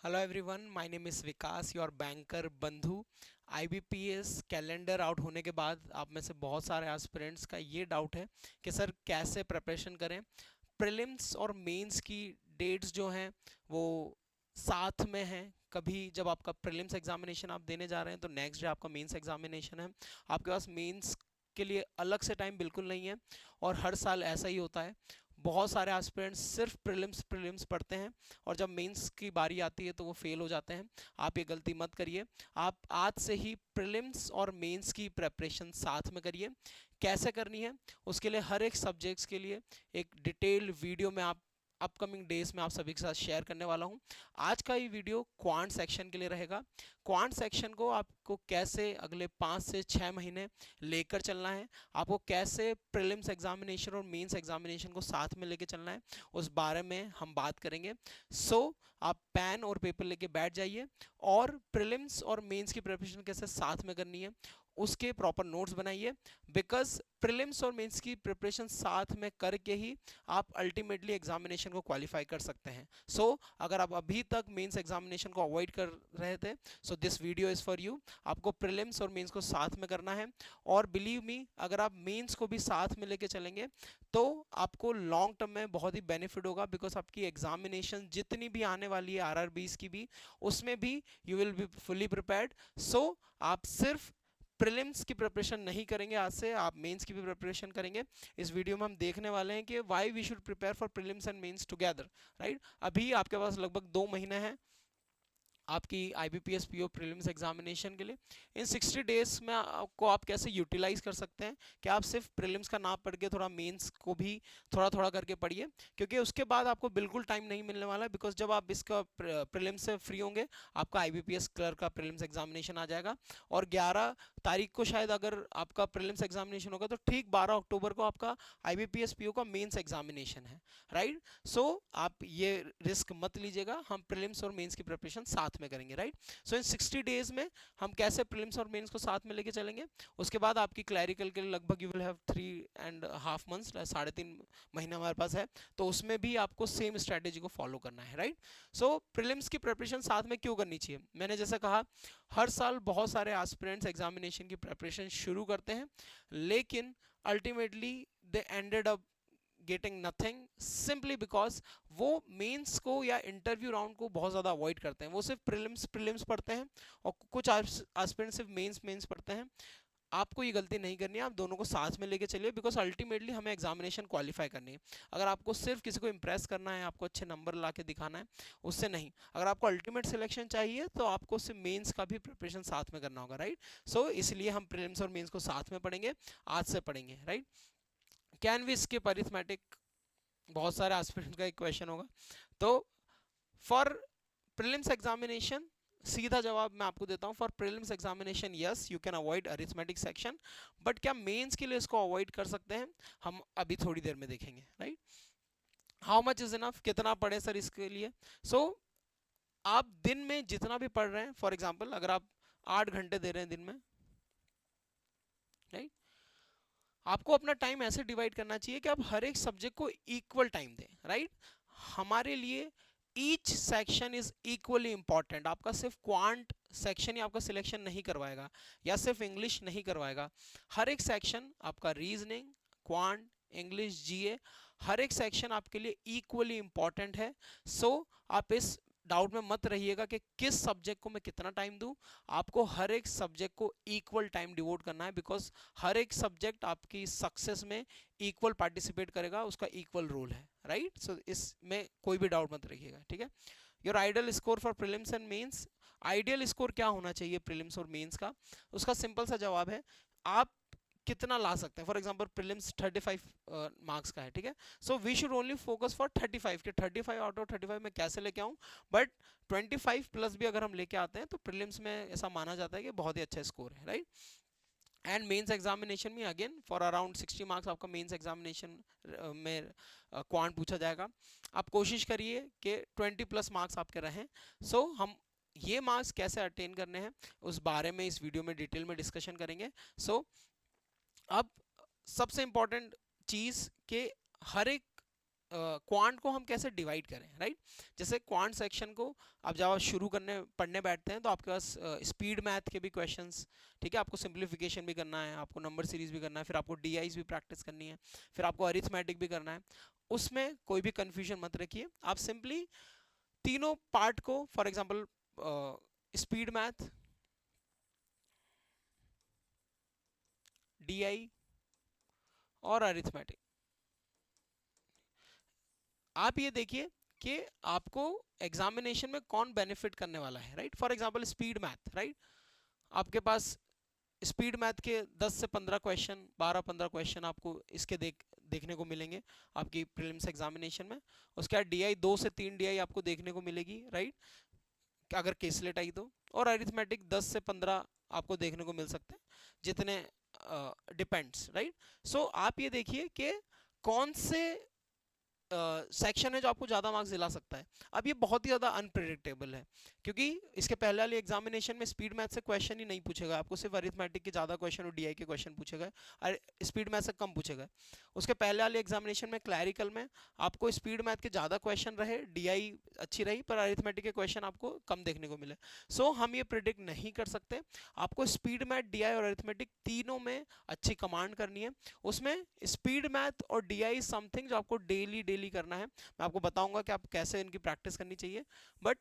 Hello everyone, my name is Vikas, your banker बंधु। IBPS calendar out होने के बाद आप में से बहुत सारे एस्पिरेंट्स का ये डाउट है कि सर कैसे प्रिपरेशन करें। प्रीलिम्स और मेंस की डेट्स जो हैं वो साथ में हैं। कभी जब आपका प्रीलिम्स एग्जामिनेशन आप देने जा रहे हैं तो नेक्स्ट डे आपका मेंस एग्जामिनेशन है। आपके पास मेंस के लिए अलग से टाइम बिल्कुल नहीं है और हर साल ऐसा ही होता है। बहुत सारे एस्पिरेंट्स सिर्फ प्रीलिम्स प्रीलिम्स पढ़ते हैं और जब मेंस की बारी आती है तो वो फेल हो जाते हैं। आप ये गलती मत करिए। आप आज से ही प्रीलिम्स और मेंस की प्रेपरेशन साथ में करिए। कैसे करनी है उसके लिए हर एक सब्जेक्ट्स के लिए एक डिटेल्ड वीडियो में आप अपकमिंग डेज में आप सभी के साथ शेयर करने वाला हूं। आज का ये वीडियो क्वांट सेक्शन के लिए रहेगा। क्वांट सेक्शन को आपको कैसे अगले 5 से 6 महीने लेकर चलना है, आपको कैसे प्रीलिम्स एग्जामिनेशन और मेंस एग्जामिनेशन को साथ में लेके चलना है, उस बारे में हम बात करेंगे। आप पेन और पेपर लेके बैठ जाइए और प्रीलिम्स और मेंस की प्रिपरेशन कैसे साथ में करनी है उसके प्रॉपर नोट्स बनाइए। बिकॉज प्रीलिम्स और मेंस की प्रिपरेशन साथ में करके ही आप अल्टीमेटली एग्जामिनेशन को क्वालिफाई कर सकते हैं। अगर आप अभी तक मेंस एग्जामिनेशन को अवॉइड कर रहे थे, so this video is for you. आपको प्रीलिम्स और मेंस को साथ में करना है और बिलीव मी, अगर आप मेंस को भी साथ में लेके चलेंगे तो आपको लॉन्ग टर्म में बहुत ही बेनिफिट होगा। बिकॉज आपकी एग्जामिनेशन जितनी भी आने वाली है आरआरबीज की भी, उसमें भी you will be fully prepared. आप सिर्फ प्रीलिम्स की प्रिपरेशन नहीं करेंगे, आज से आप मेंस की भी प्रिपरेशन करेंगे। इस वीडियो में हम देखने वाले हैं कि why we should prepare for prelims and mains together. Right, अभी आपके पास लगभग 2 महीने हैं आपकी आईबीपीएस पीओ प्रीलिम्स एग्जामिनेशन के लिए। इन 60 डेज में आपको आप कैसे यूटिलाइज कर सकते हैं कि आप सिर्फ प्रीलिम्स का ना पढ़ के थोड़ा मेंस को भी थोड़ा थोड़ा करके पढ़िए, क्योंकि उसके बाद आपको बिल्कुल टाइम नहीं मिलने वाला है। बिकॉज जब आप इसका प्रीलिम्स से फ्री होंगे, आपका आईबीपीएस क्लर्क का प्रीलिम्स एग्जामिनेशन आ जाएगा और 11 तारीख को शायद अगर आपका प्रीलिम्स एग्जामिनेशन होगा तो ठीक 12 अक्टूबर को आपका आईबीपीएस पीओ का मेंस एग्जामिनेशन है। राइट, आप ये रिस्क मत लीजिएगा, हम प्रीलिम्स और मेंस की प्रिपरेशन साथ में करेंगे। राइट, इन 60 डेज में हम कैसे प्रीलिम्स और मेंस को साथ में लेके चलेंगे। उसके बाद आपकी क्लैरिकल के लिए लगभग यू विल हैव 3.5 मंथ्स, 3.5 महीने हमारे पास है, तो उसमें भी आपको सेम स्ट्रेटेजी को फॉलो करना है। राइट, प्रीलिम्स की प्रिपरेशन साथ में क्यों करनी चाहिए, मैंने जैसा कहा, हर साल बहुत सारे एस्पिरेंट्स एग्जामिनेशन की प्रिपरेशन शुरू करते हैं लेकिन ultimately they ended up getting nothing, simply because वो मेंस को या इंटरव्यू राउंड को बहुत ज़्यादा अवॉइड करते हैं। वो सिर्फ प्रीलिम्स प्रीलिम्स पढ़ते हैं और कुछ एस्पिरेंट्स सिर्फ मेंस मेंस पढ़ते हैं। आपको ये गलती नहीं करनी है, आप दोनों को साथ में लेके चलिए। बिकॉज अल्टीमेटली हमें एग्जामिनेशन क्वालिफाई करनी है। अगर आपको सिर्फ किसी को इंप्रेस करना है, आपको अच्छे नंबर ला के दिखाना है, उससे नहीं। अगर आपको अल्टीमेट सिलेक्शन चाहिए तो आपको सिर्फ मेंस का भी प्रिपरेशन साथ में करना होगा। राइट, इसलिए हम प्रीलिम्स और मेंस को साथ में पढ़ेंगे, आज से पढ़ेंगे। Right, can we skip arithmetic, बहुत सारे एस्पिरेंट का एक क्वेश्चन होगा। तो फॉर प्रीलिम्स एग्जामिनेशन सीधा जवाब मैं आपको देता हूं, for prelims examination yes you can avoid arithmetic section, but क्या मेंस के लिए इसको अवॉइड कर सकते हैं, हम अभी थोड़ी देर में देखेंगे। Right, how much is enough, कितना पढ़े सर इसके लिए। सो आप दिन में जितना भी पढ़ रहे हैं, फॉर एग्जाम्पल अगर आप 8 घंटे दे रहे हैं दिन में, राइट, आपको अपना टाइम ऐसे डिवाइड करना चाहिए कि आप हर एक सब्जेक्ट को इक्वल टाइम दें। राइट, हमारे लिए each section is equally important. आपका सिर्फ क्वांट सेक्शन ही आपका सिलेक्शन नहीं करवाएगा या सिर्फ इंग्लिश नहीं करवाएगा। हर एक सेक्शन आपका रीजनिंग, क्वांट, इंग्लिश, जीए, हर एक सेक्शन आपके लिए इक्वली इंपॉर्टेंट है। आप इस डाउट में मत रहिएगा कि किस सब्जेक्ट को मैं कितना टाइम दूं। आपको हर एक सब्जेक्ट को इक्वल टाइम डिवोट करना है, बिकॉज हर एक सब्जेक्ट आपकी सक्सेस में इक्वल पार्टिसिपेट करेगा, उसका इक्वल रोल है। राइट, इसमें कोई भी डाउट मत रखिएगा। ठीक है, your ideal score for prelims and mains, ideal score क्या होना चाहिए प्रीलिम्स और मेंस का, उसका सिंपल सा जवाब है, आप कितना ला सकते हैं। फॉर एग्जाम्पल प्रीलिम्स 35 मार्क्स का है, ठीक है, we should only focus for 35 कि 35 आउट ऑफ 35 में कैसे लेके आऊं। बट 25 प्लस भी अगर हम लेके आते हैं तो प्रीलिम्स में ऐसा माना जाता है कि बहुत ही अच्छा स्कोर है। राइट, एंड मेंस एग्जामिनेशन में अगेन फॉर अराउंड 60 मार्क्स आपका मेंस एग्जामिनेशन में क्वांट पूछा जाएगा। आप कोशिश करिए कि 20+ मार्क्स आपके रहें। हम ये मार्क्स कैसे अटेन करने हैं उस बारे में इस वीडियो में डिटेल में डिस्कशन करेंगे। अब सबसे इंपॉर्टेंट चीज कि हर एक क्वांट को हम कैसे डिवाइड करें, राइट। जैसे क्वांट सेक्शन को आप जब आप शुरू करने पढ़ने बैठते हैं तो आपके पास स्पीड मैथ के भी क्वेश्चंस, ठीक है, आपको सिंप्लीफिकेशन भी करना है, आपको नंबर सीरीज भी करना है, फिर आपको डीआईज भी प्रैक्टिस करनी है, फिर आपको अरिथमेटिक भी करना है। उसमें कोई भी कंफ्यूजन मत रखिए, आप सिंपली तीनों पार्ट को, for example speed math, DI और अरिथमेटिक, आप ये देखिए कि आपको एग्जामिनेशन में कौन बेनिफिट करने वाला है, right. For example speed math, right, आपके पास स्पीड मैथ के 10 से 15 क्वेश्चन, 12-15 क्वेश्चन आपको इसके देखने को मिलेंगे आपकी प्रीलिम्स एग्जामिनेशन में। उसके बाद डीआई 2 से 3 डीआई आपको देखने को मिलेगी, राइट, अगर केसलेट आई तो। और अरिथमेटिक 10 से 15 आपको देखने को मिल सकते हैं, जितने डिपेंड्स, राइट। सो आप ये देखिए कि कौन से सेक्शन है जो आपको ज़्यादा मार्क्स दिला सकता है। अब ये बहुत ही ज़्यादा अनप्रिडिक्टेबल है, क्योंकि इसके पहले वाले एग्जामिनेशन में स्पीड मैथ से क्वेश्चन ही नहीं पूछेगा, आपको सिर्फ अरिथमेटिक के ज़्यादा क्वेश्चन और डीआई के क्वेश्चन पूछेगा, और स्पीड मैथ से कम पूछेगा। उसके पहले वाले एग्जामिनेशन में क्लैरिकल में आपको स्पीड मैथ के ज़्यादा क्वेश्चन रहे, डीआई अच्छी रही, पर अरिथमेटिक के क्वेश्चन आपको कम देखने को मिले। सो हम ये प्रिडिक्ट नहीं कर सकते। आपको स्पीड मैथ, डीआई और अरिथमेटिक तीनों में अच्छी कमांड करनी है। उसमें स्पीड मैथ और डीआई समथिंग जो आपको डेली डेली करना है, मैं आपको बताऊंगा कि आप कैसे इनकी प्रैक्टिस करनी चाहिए। बट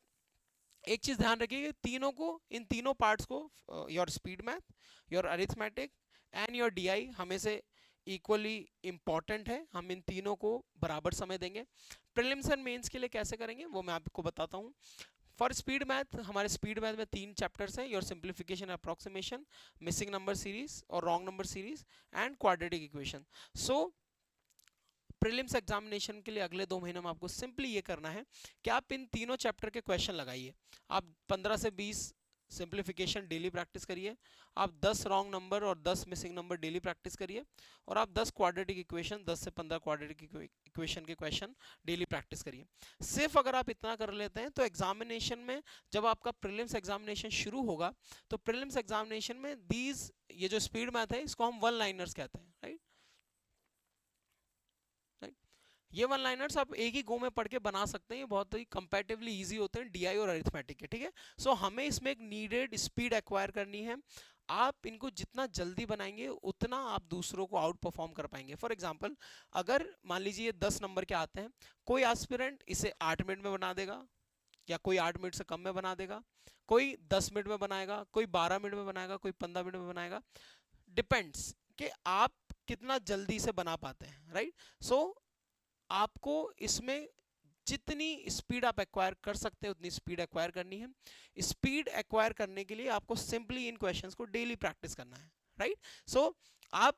एक चीज ध्यान रखिए कि तीनों को, इन तीनों पार्ट्स को, your speed math, your arithmetic and your DI हमें से इक्वली इंपॉर्टेंट है, हम इन तीनों को बराबर समय देंगे। प्रीलिम्स एंड मेंस के लिए कैसे करेंगे वो मैं आपको बताता हूँ। फॉर स्पीड मैथ, हमारे स्पीड मैथ में 3 चैप्टर्स हैं, your simplification, approximation, missing number series और wrong number series and quadratic equation. So prelims examination के लिए अगले 2 महीनों में आपको सिंपली ये करना है कि आप इन तीनों चैप्टर के क्वेश्चन लगाइए। आप 15 से 20 सिंप्लीफिकेशन डेली प्रैक्टिस करिए, आप 10 रॉन्ग नंबर और 10 मिसिंग नंबर डेली प्रैक्टिस करिए, और आप 10 क्वाड्रेटिक इक्वेशन, 10 से 15 क्वाड्रेटिक इक्वेशन के क्वेश्चन डेली प्रैक्टिस करिए। सिर्फ अगर आप इतना कर लेते हैं तो एग्जामिनेशन में, जब आपका प्रीलिम्स एग्जामिनेशन शुरू होगा, तो प्रीलिम्स एग्जामिनेशन में ये जो स्पीड मैथ है इसको हम वन लाइनर्स कहते हैं, राइट। ये वन लाइनर्स आप एक ही गो में पढ़ के बना सकते हैं, ये बहुत ही कंपैरेटिवली इजी होते हैं डीआई और अरिथमेटिक के, ठीक है। सो हमें इसमें एक नीडेड स्पीड एक्वायर करनी है। आप इनको जितना जल्दी बनाएंगे उतना आप दूसरों को आउट परफॉर्म कर पाएंगे। फॉर एग्जांपल, अगर मान लीजिए 10 नंबर के आते हैं, कोई एस्पिरेंट इसे 8 मिनट में बना देगा, या कोई 8 मिनट से कम में बना देगा, कोई 10 मिनट में बनाएगा, कोई 12 मिनट में बनाएगा, कोई 15 मिनट में बनाएगा, डिपेंड्स कि आप कितना जल्दी से बना पाते हैं, राइट। सो आपको इसमें जितनी स्पीड आप एक्वायर कर सकते हैं उतनी स्पीड एक्वायर करनी है। स्पीड एक्वायर करने के लिए आपको सिंपली इन क्वेश्चंस को डेली प्रैक्टिस करना है, राइट। सो आप,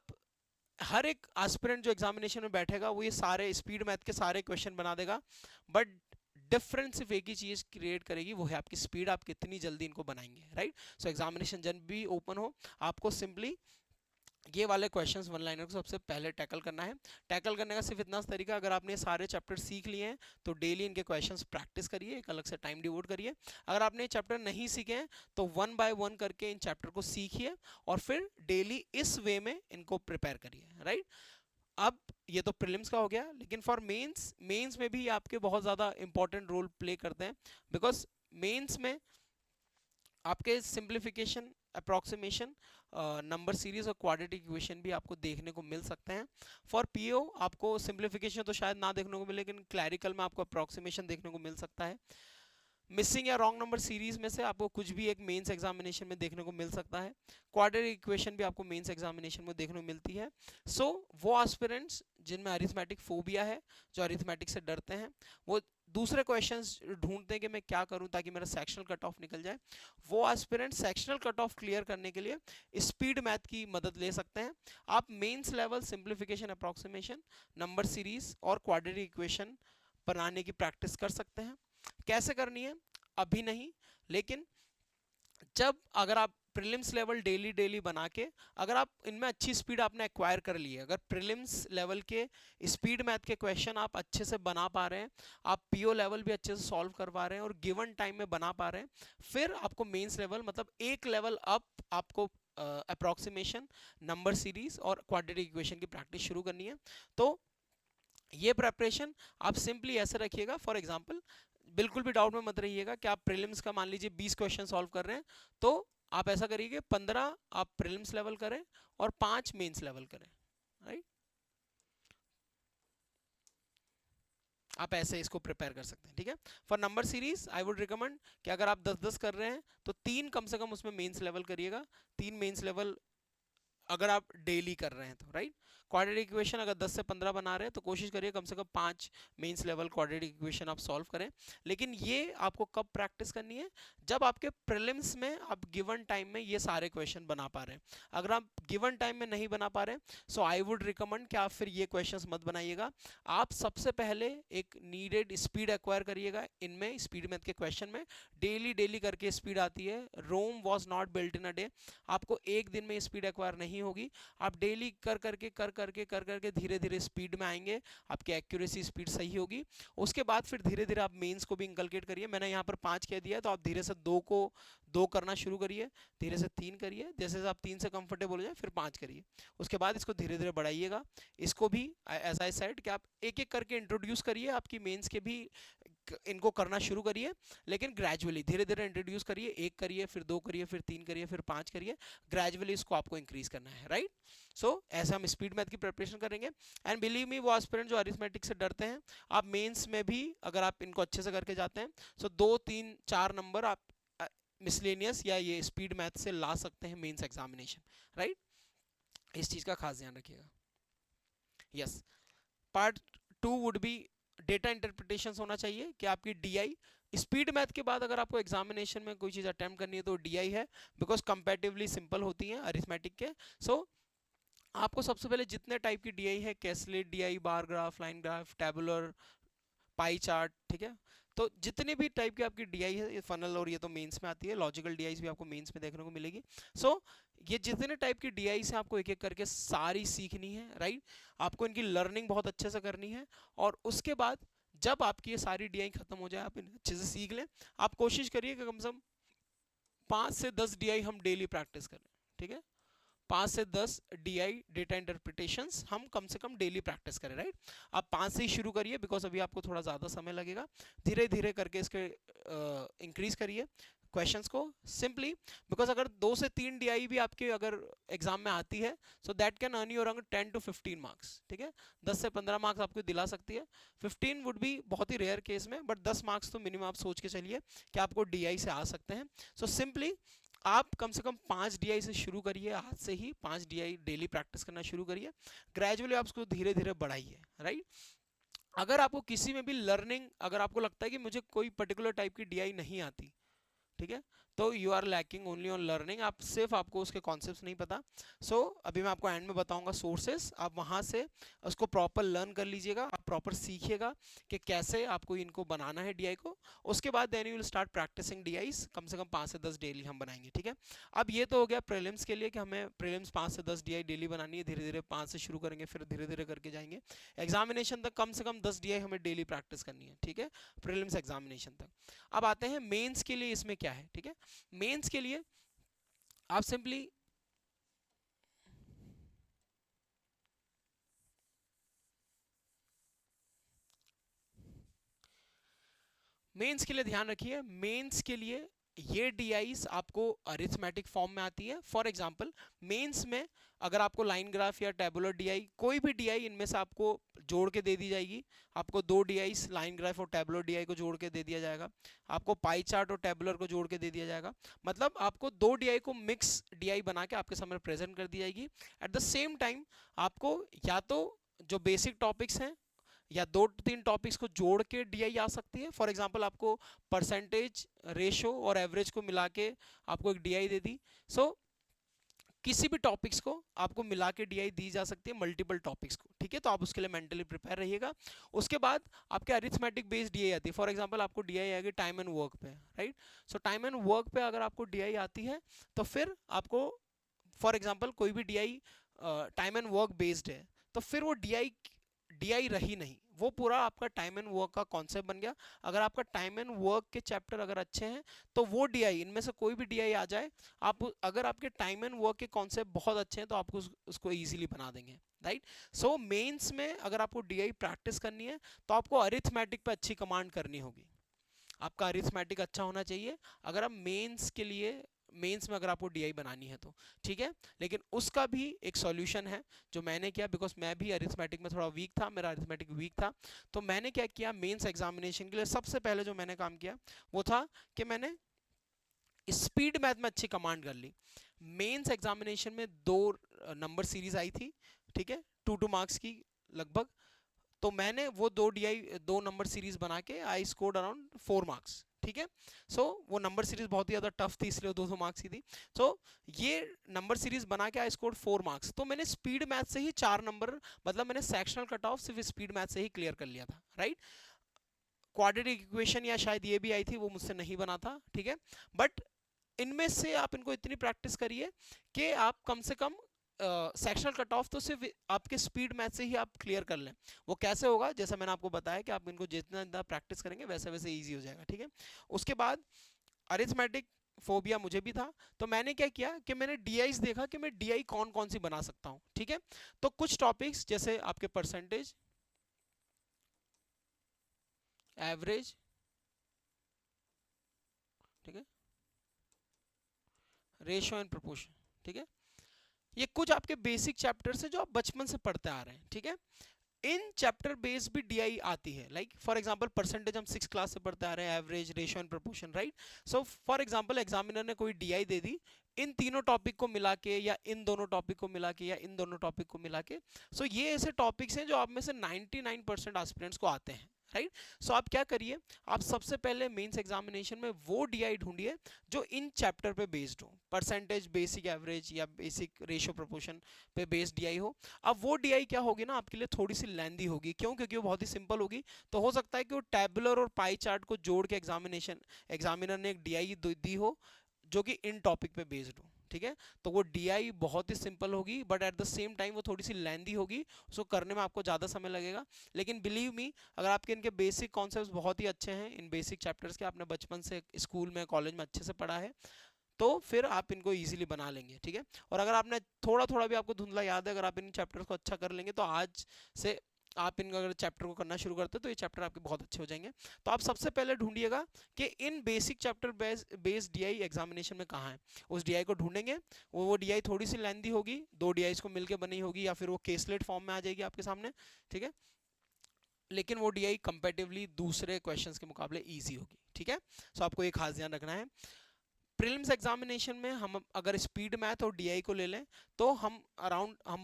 हर एक एस्पिरेंट जो एग्जामिनेशन में बैठेगा वो ये सारे स्पीड मैथ के सारे क्वेश्चन बना देगा, बट डिफरेंस सिर्फ एक ही चीज क्रिएट करेगी, वो है आपकी स्पीड, आप कितनी जल्दी इनको बनाएंगे, राइट। सो एग्जामिनेशन जब भी ओपन हो, आपको सिंपली ये वाले क्वेश्चंस वन लाइनर को सबसे पहले टैकल करना है। टैकल करने का सिर्फ इतना तरीका, अगर आपने सारे चैप्टर सीख लिए हैं तो डेली इनके क्वेश्चंस प्रैक्टिस करिए, एक अलग से टाइम डिवोट करिए। अगर आपने चैप्टर नहीं सीखे हैं तो 1 बाय 1 करके इन चैप्टर को सीखिए और फिर डेली इस वे में इनको प्रिपेयर करिए, राइट। अब ये तो प्रीलिम्स का हो गया, लेकिन फॉर मेंस में भी आपके बहुत ज़्यादा इंपॉर्टेंट रोल प्ले करते हैं, बिकॉज मेंस में आपके सिंप्लीफिकेशन, अप्रोक्सीमेशन, नंबर सीरीज और क्वाड्रेटिक इक्वेशन भी आपको देखने को मिल सकते हैं। फॉर पीओ आपको सिंप्लीफिकेशन तो शायद ना देखने को मिले, लेकिन क्लैरिकल में आपको अप्रोक्सीमेशन देखने को मिल सकता है। मिसिंग या रॉन्ग नंबर सीरीज में से आपको कुछ भी एक मेंस एग्जामिनेशन में देखने को मिल सकता है। क्वाड्रेटिक इक्वेशन भी आपको मेंस एग्जामिनेशन में देखने को मिलती है। सो वो एस्पिरेंट्स जिनमें अरिथमेटिक फोबिया है, जो अरिथमेटिक से डरते हैं, वो दूसरे क्वेश्चंस ढूंढते हैं कि मैं क्या करूं ताकि मेरा सेक्शनल कट ऑफ निकल जाए, वो aspirant sectional cut off clear करने के लिए स्पीड मैथ की मदद ले सकते हैं। आप mains level simplification, approximation, number series और क्वाड्रेटिक इक्वेशन बनाने की प्रैक्टिस कर सकते हैं। कैसे करनी है अभी नहीं, लेकिन जब, अगर आप प्रीलिम्स लेवल डेली डेली बना के, अगर आप इनमें अच्छी स्पीड आपने एक्वायर कर ली है, अगर प्रीलिम्स लेवल के स्पीड मैथ के क्वेश्चन आप अच्छे से बना पा रहे हैं, आप पीओ लेवल भी अच्छे से सॉल्व कर पा रहे हैं और गिवन टाइम में बना पा रहे हैं, फिर आपको मेंस लेवल, मतलब एक लेवल अप, आपको अप्रोक्सीमेशन, नंबर सीरीज और क्वाड्रेटिक इक्वेशन की प्रैक्टिस शुरू करनी है। तो ये प्रेपरेशन आप सिंपली ऐसे रखिएगा, फॉर एग्जांपल बिल्कुल भी डाउट में मत रहिएगा कि आप प्रीलिम्स का मान लीजिए 20 क्वेश्चन सॉल्व कर रहे हैं, तो आप ऐसा करिए कि 15 आप प्रीलिम्स लेवल करें और 5 मेंस लेवल करें, राइट। आप ऐसे इसको प्रिपेयर कर सकते हैं, ठीक है। For number series I would recommend कि अगर आप 10-10 कर रहे हैं तो 3 कम से कम उसमें मेंस लेवल करिएगा, 3 मेंस लेवल अगर आप डेली कर रहे हैं तो, राइट। क्वाड्रेटिक इक्वेशन अगर 10 से 15 बना रहे हैं तो कोशिश करिए कम से कम 5 मेंस लेवल क्वाड्रेटिक इक्वेशन आप सॉल्व करें। लेकिन ये आपको कब प्रैक्टिस करनी है, जब आपके प्रीलिम्स में आप गिवन टाइम में ये सारे क्वेश्चन बना पा रहे हैं। अगर आप गिवन टाइम में नहीं बना पा रहे सो आई वुड रिकमेंड कि आप फिर ये क्वेश्चन मत बनाइएगा। आप सबसे पहले एक नीडेड स्पीड एक्वायर करिएगा इनमें, स्पीड मैथ के क्वेश्चन में डेली डेली करके स्पीड आती है। Rome was not built in a day, आपको एक दिन में स्पीड एक्वायर नहीं होगी। आप डेली कर करके धीरे धीरे स्पीड में आएंगे, आपकी एक्यूरेसी स्पीड सही होगी। उसके बाद फिर धीरे धीरे आप मेंस को भी इंकलकेट करिए। मैंने यहाँ पर 5 कह दिया है तो आप धीरे से 2 करना शुरू करिए, धीरे से 3 करिए, जैसे जैसे आप 3 से कंफर्टेबल हो जाए फिर 5 करिए। उसके बाद इसको धीरे धीरे बढ़ाइएगा। इसको भी एज आई सेड कि आप एक एक करके इंट्रोड्यूस करिए, आपकी मेंस के भी इनको करना शुरू करिए, लेकिन ग्रेजुअली धीरे धीरे इंट्रोड्यूस करिए। 1 करिए, फिर 2 करिए, फिर 3 करिए, फिर 5 करिए। ग्रेजुअली इसको आपको इंक्रीज करना है, राइट। सो ऐसे हम स्पीड मैथ की प्रिपरेशन करेंगे। एंड बिलीव मी, वो एस्पिरेंट जो अरिथमेटिक से डरते हैं, आप मेंस में भी अगर आप इनको अच्छे से करके जाते हैं सो 2 3 4 नंबर आप मिसलेनियस या ये स्पीड मैथ से ला सकते हैं मेंस एग्जामिनेशन, राइट। इस चीज का खास ध्यान रखिएगा। Yes, part 2 would be data interpretation होना चाहिए कि आपकी डीआई स्पीड मैथ के बाद अगर आपको एग्जामिनेशन में कोई चीज अटेम्प्ट करनी है तो डीआई है, बिकॉज कंपैरेटिवली सिंपल होती है अरिथमेटिक के। सो आपको सबसे पहले जितने टाइप की डीआई है, caselet DI, bar graph, line graph, tabular, pie chart, ठीक है, तो जितने भी टाइप की आपकी डीआई है, ये फनल और ये तो मेंस में आती है, लॉजिकल डीआई भी आपको मेंस में देखने को मिलेगी। सो ये जितने टाइप की डीआई है आपको एक एक करके सारी सीखनी है, राइट। आपको इनकी लर्निंग बहुत अच्छे से करनी है, और उसके बाद जब आपकी ये सारी डीआई खत्म हो जाए, आप इन्हें अच्छे से सीख लें। आप कोशिश करिए कि कम से कम 5 से 10 डीआई हम डेली प्रैक्टिस करें, ठीक है। 5 से 10 डीआई डेटा इंटरप्रिटेशंस हम कम से कम डेली प्रैक्टिस करें, राइट। आप 5 से ही शुरू करिए, बिकॉज अभी आपको थोड़ा ज़्यादा समय लगेगा। धीरे धीरे करके इसके इंक्रीज करिए क्वेश्चंस को, सिंपली बिकॉज अगर 2 से 3 डीआई भी आपके अगर एग्जाम में आती है so that can earn you around 10 to 15 marks, ठीक है। 10 से 15 मार्क्स आपको दिला सकती है। 15 वुड बी बहुत ही रेयर केस में, बट 10 मार्क्स तो मिनिमम आप सोच के चलिए कि आपको डीआई से आ सकते हैं। सो सिंपली आप कम से कम 5 डीआई से शुरू करिए, आज से ही 5 डीआई डेली प्रैक्टिस करना शुरू करिए। ग्रेजुअली आप उसको धीरे धीरे बढ़ाइए, राइट। अगर आपको किसी में भी लर्निंग, अगर आपको लगता है कि मुझे कोई पर्टिकुलर टाइप की डीआई नहीं आती, ठीक है, तो you are lacking only on learning, आप सिर्फ आपको उसके कॉन्सेप्ट्स नहीं पता। सो अभी मैं आपको एंड में बताऊंगा सोर्सेस, आप वहां से उसको प्रॉपर लर्न कर लीजिएगा, आप प्रॉपर सीखिएगा कि कैसे आपको इनको बनाना है डीआई को। उसके बाद then you will start practicing DIs, कम से कम 5 से 10 डेली हम बनाएंगे, ठीक है। अब ये तो हो गया प्रीलिम्स के लिए कि हमें प्रीलिम्स 5 से 10 डीआई डेली बनानी है, धीरे धीरे 5 से शुरू करेंगे, फिर धीरे धीरे करके जाएंगे एग्जामिनेशन तक। कम से कम 10 डीआई हमें डेली प्रैक्टिस करनी है, ठीक है, प्रीलिम्स एग्जामिनेशन तक। अब आते हैं मेंस के लिए, इसमें क्या है, ठीक है। मेंस के लिए आप सिंपली मेंस के लिए ध्यान रखिए, मेंस के लिए ये डीआईस आपको अरिथमेटिक फॉर्म में आती है। फॉर एग्जांपल मेंस में अगर आपको लाइन ग्राफ या टेबुलर डीआई, कोई भी डीआई इनमें से आपको जोड़ के दे दी जाएगी। आपको 2 डीआईस लाइन ग्राफ और टेबुलर डीआई को जोड़ के दे दिया जाएगा, आपको पाई चार्ट और टेबुलर को जोड़ के दे दिया जाएगा। मतलब आपको 2 डीआई को मिक्स डीआई बना के आपके सामने प्रेजेंट कर दी जाएगी। एट द सेम टाइम आपको या तो जो बेसिक टॉपिक्स हैं या 2-3 टॉपिक्स को जोड़ के डीआई आ सकती है। फॉर एग्जांपल आपको परसेंटेज, रेशो और एवरेज को मिला के आपको एक डीआई दे दी। सो किसी भी टॉपिक्स को आपको मिला के डीआई दी जा सकती है, मल्टीपल टॉपिक्स को, ठीक है। तो आप उसके लिए मेंटली प्रिपेयर रहिएगा। उसके बाद आपके अरिथमेटिक बेस्ड डीआई आती है। फॉर एग्जांपल आपको डीआई आएगी टाइम एंड वर्क पे, right. So time and work पे अगर आपको डीआई आती है तो फिर आपको, फॉर एग्जांपल कोई भी DI time and work based है तो फिर वो डीआई डीआई रही नहीं, वो पूरा आपका टाइम एंड वर्क का कॉन्सेप्ट बन गया। अगर आपका टाइम एंड वर्क के चैप्टर अगर अच्छे हैं तो वो डीआई, इनमें से कोई भी डीआई आ जाए, आप अगर आपके टाइम एंड वर्क के कॉन्सेप्ट बहुत अच्छे हैं तो आपको उसको इजीली बना देंगे, राइट। सो मेंस में अगर आपको डीआई प्रैक्टिस करनी है तो आपको अरिथमेटिक पे अच्छी कमांड करनी होगी, आपका अरिथमेटिक अच्छा होना चाहिए अगर आप मेंस के लिए, मेंस में अगर आपको डीआई बनानी है तो, ठीक है। लेकिन उसका भी एक सॉल्यूशन है जो मैंने किया, बिकॉज मैं भी अरिथमेटिक में थोड़ा वीक था, मेरा अरिथमेटिक वीक था। तो मैंने क्या किया, मेंस एग्जामिनेशन के लिए सबसे पहले जो मैंने काम किया वो था कि मैंने स्पीड मैथ में अच्छी कमांड कर ली। मेंस एग्जामिनेशन में 2 नंबर सीरीज आई थी, ठीक है, 2 मार्क्स की लगभग। तो मैंने वो 2 नंबर सीरीज बना के आई स्कोर्ड अराउंड 4 मार्क्स, ठीक है। सो वो नंबर सीरीज बहुत ही ज़्यादा टफ थी, इसलिए 2 मार्क्स की थी। सो ये नंबर सीरीज बना के आई स्कोर्ड 4 मार्क्स। तो मैंने स्पीड मैथ से ही 4 नंबर, मतलब मैंने सेक्शनल कट ऑफ सिर्फ स्पीड मैथ से ही क्लियर कर लिया था, राइट। क्वाड्रेटिक इक्वेशन या शायद ये भी आई थी, वो मुझसे नहीं बना था, ठीक है। बट इनमें से आप इनको इतनी प्रैक्टिस करिए कि आप कम से कम सेक्शनल कट ऑफ तो सिर्फ आपके स्पीड मैथ से ही आप क्लियर कर लें। वो कैसे होगा, जैसा मैंने आपको बताया कि आप इनको जितना ज़्यादा प्रैक्टिस करेंगे वैसे वैसे इजी हो जाएगा, ठीक है। उसके बाद अरिथमेटिक फोबिया मुझे भी था, तो मैंने क्या किया कि मैंने डीआईज देखा कि मैं डीआई कौन कौन सी बना सकता हूँ, ठीक है। तो कुछ टॉपिक्स जैसे आपके परसेंटेज, एवरेज, ठीक है, रेशियो एंड प्रोपोर्शन, ठीक है, ये कुछ आपके बेसिक चैप्टर्स हैं जो आप बचपन से पढ़ते आ रहे हैं, ठीक है। इन चैप्टर बेस भी डीआई आती है, लाइक फॉर एग्जांपल परसेंटेज हम 6 क्लास से पढ़ते आ रहे हैं, average, ratio and proportion, right. So for example examiner ने कोई डीआई दे दी इन तीनों टॉपिक को मिला के या इन दोनों टॉपिक को मिला के या इन दोनों टॉपिक को मिला के। सो ये ऐसे टॉपिक्स हैं जो आप में से 99% एस्पिरेंट्स को आते हैं, राइट। सो आप क्या करिए, आप सबसे पहले मेंस एग्जामिनेशन में वो डीआई ढूंढिए जो इन चैप्टर पे बेस्ड हो, परसेंटेज, बेसिक एवरेज या बेसिक रेशियो प्रोपोर्शन पे बेस्ड डीआई हो। अब वो डीआई क्या होगी ना, आपके लिए थोड़ी सी लेंदी होगी, क्यों, क्योंकि वो बहुत ही सिंपल होगी। तो हो सकता है कि वो टैबुलर और पाई चार्ट को जोड़ के एग्जामिनर ने एक डीआई दी हो जो कि इन टॉपिक पे बेस्ड हो, ठीक है। तो वो डीआई बहुत ही सिंपल होगी, but at the same time वो थोड़ी सी लेंदी होगी, उसको करने में आपको ज़्यादा समय लगेगा। लेकिन बिलीव मी, अगर आपके इनके बेसिक कॉन्सेप्ट्स बहुत ही अच्छे हैं, इन बेसिक चैप्टर्स के आपने बचपन से स्कूल में, कॉलेज में अच्छे से पढ़ा है, तो फिर आप इनको इजीली बना लेंगे, ठीक है। और अगर आपने थोड़ा थोड़ा भी आपको धुंधला याद है, अगर आप इन चैप्टर्स को अच्छा कर लेंगे तो आज से आप इन अगर चैप्टर को करना शुरू करते हैं तो ये चैप्टर आपके बहुत अच्छे हो जाएंगे। तो आप सबसे पहले ढूंढिएगा कि इन basic chapter based DI examination में कहाँ है, उस डीआई को ढूंढेंगे। वो डीआई थोड़ी सी लेंदी होगी, 2 डीआईज को मिलकर बनी होगी या फिर वो केसलेट फॉर्म में आ जाएगी आपके सामने, ठीक है। लेकिन वो डीआई कंपैरेटिवली दूसरे क्वेश्चंस के मुकाबले इजी होगी, ठीक है। सो आपको एक खास ध्यान रखना है। प्रीलिम्स एग्जामिनेशन में हम अगर स्पीड मैथ और डीआई को ले लें तो हम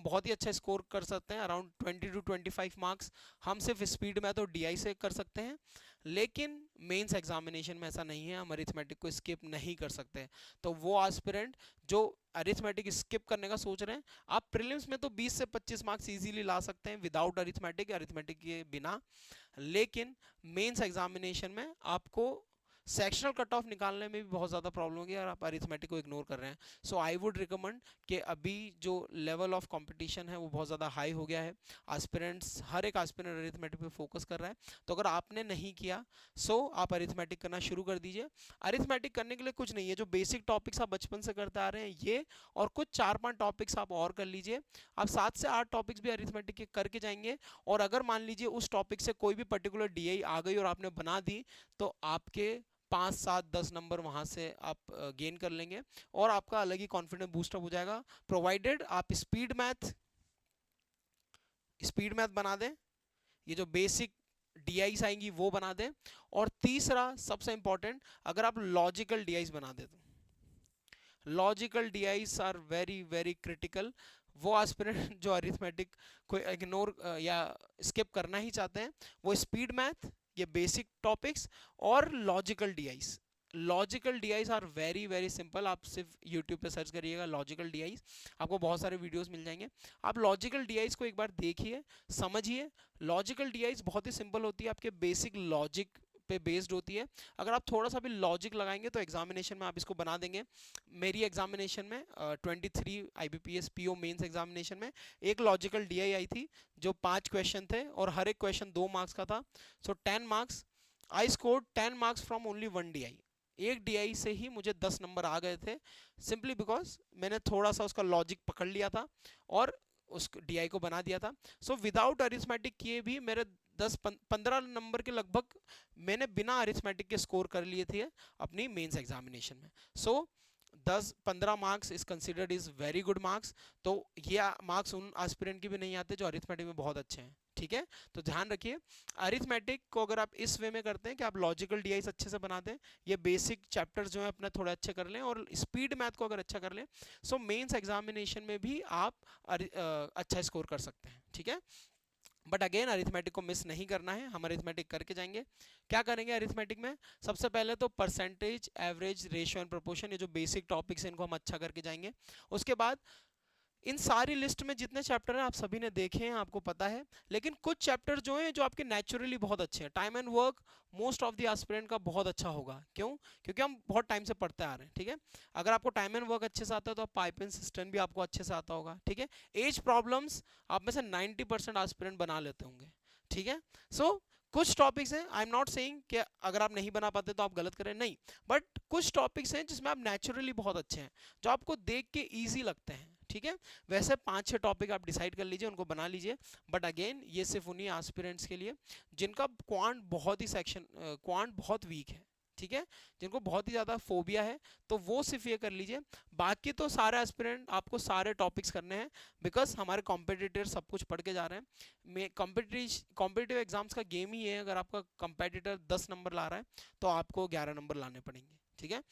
बहुत ही अच्छा स्कोर कर सकते हैं, अराउंड 20 to 25 मार्क्स हम सिर्फ स्पीड मैथ और डीआई से कर सकते हैं। लेकिन मेंस एग्जामिनेशन में ऐसा नहीं है, हम अरिथमेटिक को स्किप नहीं कर सकते। तो वो एस्पिरेंट जो अरिथमेटिक स्किप करने का सोच रहे हैं, आप प्रीलिम्स में तो 20 से 25 मार्क्स इजीली ला सकते हैं विदाउट अरिथमेटिक, अरिथमेटिक के बिना। लेकिन मेंस एग्जामिनेशन में आपको सेक्शनल कट ऑफ निकालने में भी बहुत ज़्यादा प्रॉब्लम होगी अगर आप अरिथमेटिक को इग्नोर कर रहे हैं। सो आई वुड रिकमेंड कि अभी जो लेवल ऑफ कंपटीशन है वो बहुत ज़्यादा हाई हो गया है, एस्पिरेंट्स, हर एक एस्पिरेंट अरिथमेटिक पे फोकस कर रहा है। तो अगर आपने नहीं किया सो आप अरिथमेटिक करना शुरू कर दीजिए। अरिथमेटिक करने के लिए कुछ नहीं है, जो बेसिक टॉपिक्स आप बचपन से करते आ रहे हैं ये, और कुछ 4-5 टॉपिक्स आप और कर लीजिए। आप 7 से 8 टॉपिक्स भी अरिथमेटिक के करके जाएंगे, और अगर मान लीजिए उस टॉपिक से कोई भी पर्टिकुलर डीआई आ गई और आपने बना दी, तो आपके 5, 7, 10 नंबर वहां से आप गेन कर लेंगे और आपका अलग ही कॉन्फिडेंस बूस्टअप हो जाएगा, प्रोवाइडेड आप स्पीड मैथ बना दें, ये जो बेसिक डीआईस आएंगी वो बना दें, और तीसरा सबसे इंपॉर्टेंट, अगर आप लॉजिकल डीआईस बना दें तो logical DIs are very very critical. वो एस्पिरेंट जो अरिथमेटिक को इग्नोर या स्किप करना ही चाहते हैं, वो स्पीड मैथ, ये बेसिक टॉपिक्स और logical DIs are very very simple. आप सिर्फ यूट्यूब पे सर्च करिएगा लॉजिकल डीआईस, आपको बहुत सारे वीडियोस मिल जाएंगे। आप लॉजिकल डीआईस को एक बार देखिए, समझिए। लॉजिकल डीआईस बहुत ही सिंपल होती है, आपके बेसिक लॉजिक पे बेस्ड होती है। अगर आप थोड़ा सा भी लॉजिक लगाएंगे तो एग्जामिनेशन में आप इसको बना देंगे। मेरी एग्जामिनेशन में 23 IBPS PO मेंस एग्जामिनेशन में एक लॉजिकल DI आई थी जो 5 क्वेश्चन थे और हर एक क्वेश्चन 2 मार्क्स का था। सो 10 marks, I scored 10 marks from only 1 DI। एक DI से ही मुझे 10 नंबर आ गए थे, सिंपली बिकॉज मैंने थोड़ा सा उसका लॉजिक पकड़ लिया था और उस DI को बना दिया था। सो विदाउट अरिथमेटिक किए भी मेरे 10-15 नंबर के लगभग मैंने बिना अरिथमेटिक के स्कोर कर लिए थे अपनी मेंस एग्जामिनेशन में। सो 10-15 marks is considered is very good marks. तो ये मार्क्स उन एस्पिरेंट की भी नहीं आते जो अरिथमेटिक में बहुत अच्छे हैं, ठीक है। तो ध्यान रखिए, अरिथमेटिक को अगर आप इस वे में करते हैं कि आप लॉजिकल DIs अच्छे से बना दें, ये बेसिक चैप्टर्स जो है अपने थोड़े अच्छे कर लें और स्पीड मैथ को अगर अच्छा कर लें, सो मेंस एग्जामिनेशन में भी आप अच्छा स्कोर कर सकते हैं, ठीक है। बट अगेन अरिथमेटिक को मिस नहीं करना है, हम अरिथमेटिक करके जाएंगे। क्या करेंगे अरिथमेटिक में? सबसे पहले तो percentage, average, ratio and proportion, ये जो बेसिक टॉपिक्स हैं इनको हम अच्छा करके जाएंगे। उसके बाद इन सारी लिस्ट में जितने चैप्टर हैं आप सभी ने देखे हैं, आपको पता है, लेकिन कुछ चैप्टर जो हैं जो आपके नेचुरली बहुत अच्छे हैं। Time and work most of the aspirant का बहुत अच्छा होगा, क्यों? क्योंकि हम बहुत टाइम से पढ़ते आ रहे हैं, ठीक है। अगर आपको टाइम एंड वर्क अच्छे से आता है तो पाइप एंड सिस्टम भी आपको अच्छे से आता होगा, ठीक है। एज प्रॉब्लम्स आप में से 90% एस्पिरेंट बना लेते होंगे, ठीक है। सो कुछ टॉपिक्स हैं, आई एम नॉट सेइंग कि अगर आप नहीं बना पाते तो आप गलत करें, नहीं, बट कुछ टॉपिक्स हैं जिसमें आप नेचुरली बहुत अच्छे हैं, जो आपको देख के ईजी लगते हैं, ठीक है। वैसे 5-6 टॉपिक आप डिसाइड कर लीजिए, उनको बना लीजिए। बट अगेन ये सिर्फ उन्हीं एस्पिरेंट्स के लिए जिनका क्वांट बहुत ही क्वांट बहुत वीक है, ठीक है, जिनको बहुत ही ज़्यादा फोबिया है, तो वो सिर्फ ये कर लीजिए। बाकी तो सारे एस्पिरेंट आपको सारे टॉपिक्स करने हैं, बिकॉज हमारे कॉम्पिटिटर सब कुछ पढ़ के जा रहे हैं। कॉम्पिटिटिव एग्जाम्स का गेम ही है, अगर आपका कंपेटिटर 10 नंबर ला रहा है तो आपको 11 नंबर लाने पड़ेंगे, ठीक है।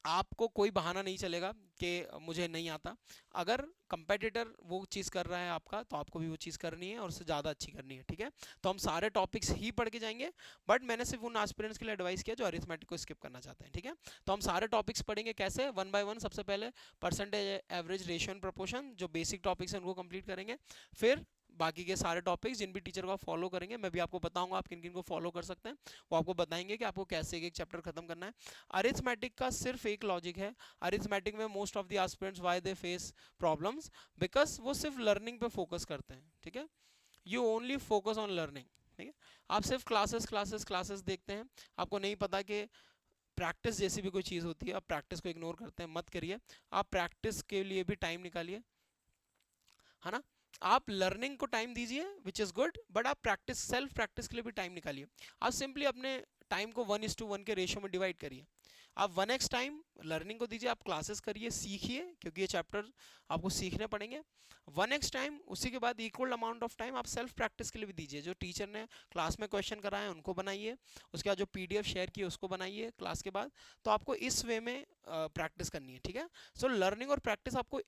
आपको कोई बहाना नहीं चलेगा कि मुझे नहीं आता। अगर कंपेटिटर वो चीज़ कर रहा है आपका, तो आपको भी वो चीज़ करनी है और उससे ज़्यादा अच्छी करनी है, ठीक है। तो हम सारे टॉपिक्स ही पढ़ के जाएंगे, बट मैंने सिर्फ उन एस्पिरेंट्स के लिए एडवाइस किया जो अरिथमेटिक को स्किप करना चाहते हैं, ठीक है। तो हम सारे टॉपिक्स पढ़ेंगे, कैसे? 1 बाय 1। सबसे पहले percentage, average, ratio and proportion, जो बेसिक टॉपिक्स हैं उनको कंप्लीट करेंगे। फिर बाकी के सारे टॉपिक्स जिन भी टीचर को आप फॉलो करेंगे, मैं भी आपको बताऊंगा आप किन किन को फॉलो कर सकते हैं, वो आपको बताएंगे कि आपको कैसे एक एक चैप्टर खत्म करना है। अरिथमेटिक का सिर्फ एक लॉजिक है, अरिथमेटिक में most of the aspirants why they face problems, because वो सिर्फ लर्निंग पे फोकस करते हैं, ठीक है। You only focus on learning, ठीक है। आप सिर्फ क्लासेस क्लासेस क्लासेस देखते हैं, आपको नहीं पता कि प्रैक्टिस जैसी भी कोई चीज़ होती है। आप प्रैक्टिस को इग्नोर करते हैं, मत करिए। आप प्रैक्टिस के लिए भी टाइम निकालिए, है ना। आप लर्निंग को टाइम दीजिए विच इज़ गुड, बट आप प्रैक्टिस, सेल्फ प्रैक्टिस के लिए भी टाइम निकालिए। आप सिंपली अपने टाइम को 1:1 के रेशियो में डिवाइड करिए। आप 1x टाइम लर्निंग को दीजिए, आप क्लासेस करिए, सीखिए, क्योंकि ये चैप्टर आपको सीखने पड़ेंगे। 1x टाइम, उसी के बाद इक्वल अमाउंट ऑफ टाइम आप सेल्फ प्रैक्टिस के लिए भी दीजिए। जो टीचर ने क्लास में क्वेश्चन कराए उनको बनाइए, उसके बाद जो PDF शेयर किए उसको बनाइए क्लास के बाद। तो आपको इस वे में प्रैक्टिस करनी है, ठीक है। सो लर्निंग और प्रैक्टिस आपको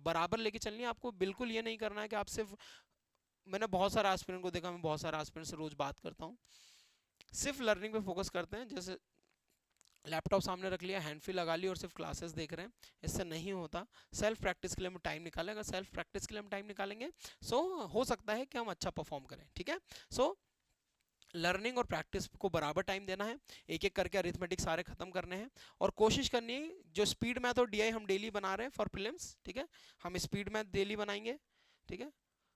बराबर लेके चलनी है। आपको बिल्कुल ये नहीं करना है कि आप सिर्फ, मैंने बहुत सारे एस्पिरेंट को देखा, मैं बहुत सारे एस्पिरेंट से रोज बात करता हूँ, सिर्फ लर्निंग पे फोकस करते हैं, जैसे लैपटॉप सामने रख लिया, हैंड फ्री लगा ली और सिर्फ क्लासेस देख रहे हैं। इससे नहीं होता। सेल्फ प्रैक्टिस के लिए हम टाइम निकालें, अगर सेल्फ प्रैक्टिस के लिए हम टाइम निकालेंगे सो हो सकता है कि हम अच्छा परफॉर्म करें, ठीक है। सो लर्निंग और प्रैक्टिस को बराबर टाइम देना है, एक एक करके अरिथमेटिक सारे खत्म करने हैं और कोशिश करनी है जो स्पीड मैथ और DI हम डेली बना रहे हैं फॉर प्रीलिम्स, ठीक है, हम स्पीड मैथ डेली बनाएंगे, ठीक है।